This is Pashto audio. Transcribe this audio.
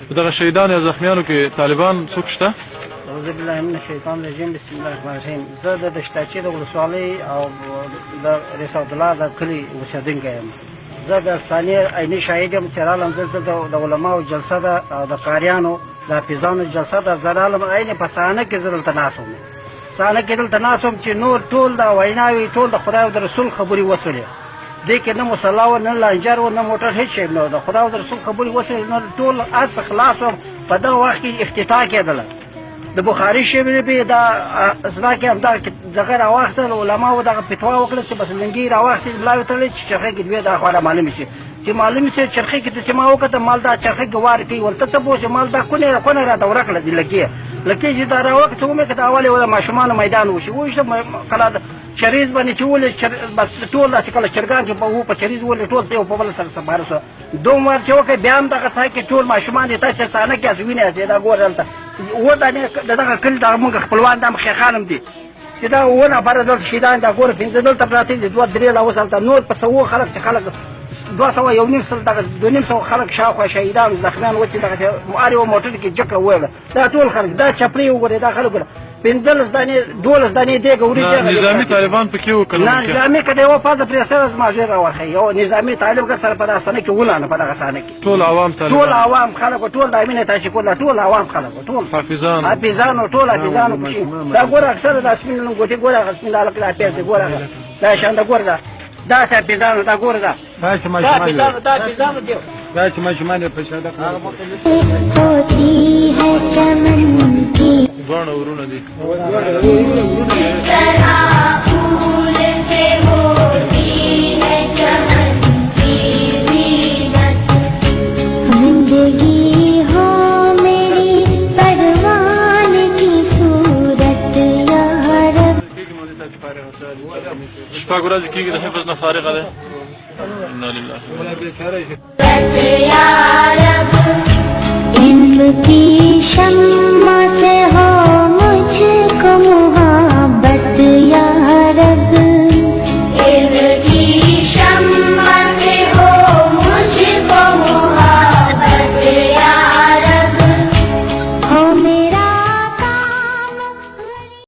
په دغه شهیدانو یا زخمیانو کې طالبان څوک شته؟ اعوذ بالله من الشیطان الرجیم بسم الله الرحمن الرحیم. زه د دشتاچې د ولسوالۍ او د رئیس عبدالله د کلي اوسېدونکی یم. زه د ثانیې عیني شاهد یم چې رالم دلته د علماو جلسه ده او د قاریانو د حافظانو جلسه ده. زه رالم عین په صحنه کې زه دلته ناست وم. صحنه کې دلته ناست وم چې نور ټول د ویناوې ټول د خدای او د رسول خبرې وسولې. دې کې نه مصلا و نه لانجر و نه موټر هېڅ شی نه و. د خدای او د رسول خبرې وسولې نو ټول هر څه خلاص وم. په دغه وخت کې افتتاح کېدله. د بخاري شریف دا اصلاح کې همدا دغه راواخیستل علماو دغه فتوا وکړه چې بس لنګۍ راواخیستې ملا وتړلې چې چرخۍ کې دوی دا خواړه معلومې شي چې معلومې شي چرخۍ کې چې ما وکتل مال دا چرخۍ کې وار کوي ورته څه پوه مال دا کونه راته ورکړه د لکې چې دا راوکړه چې ومې که د اولې د ماشومانو میدان وشي وویشته کله چریز باندې چې ولې بس ټول داسې کله چرګان چې وو په چریز ولې ټول یو په بله سره سپاره شوه. دوم وار چې وکړې بیا هم دغه ځای کې ټول ماشومان یې تاسې صحنه کې هسې وینې هسې دا ګوره هلته اووه دانې د دغه کلي دغه مونږ خپلوان دا مخې خان هم دي چې دا اووه نفره دلته شهیدان دا ګوره پنځه دلته پراته دي دوه درې لا اوس هلته نور په سوو خلک چې خلک 200 دغه 200 خلک شاوخوا شهیدان زخمیان و چې دغه هر یو موټر کې جکه وویله دا ټول خلک دا چپړې وګورئ دا خلک ګوره 15 دانې 12 دانې دیګ وریجې نظامي طالبان پکې وو کله نه نظامي که د یوه فازه پرې سره زما ژر راوښی یو نظامي طالب که سره په دغه سنه کې ولانه په دغه سنه کې ټول عوام طالبان ټول عوام خلک ټول دا مینه تاسې کوله ټول عوام خلک ټول حافظانو ټول حافظانو پکې دا ګوره اکثره دا سپین لنګوټې ګوره هغه سپین هلک دا پیاز دی ګوره دا شان دا ګوره دا چې حافظانو دا ګوره دا حافظانو دی دا چې ماشومان یې په شاده دواړه ورونه دي. जिंदगी हो मेरी परवान की सूरत यार شپږ ورځې کېږي د حفظ نه فارغه ده. انا لله علم کی شمع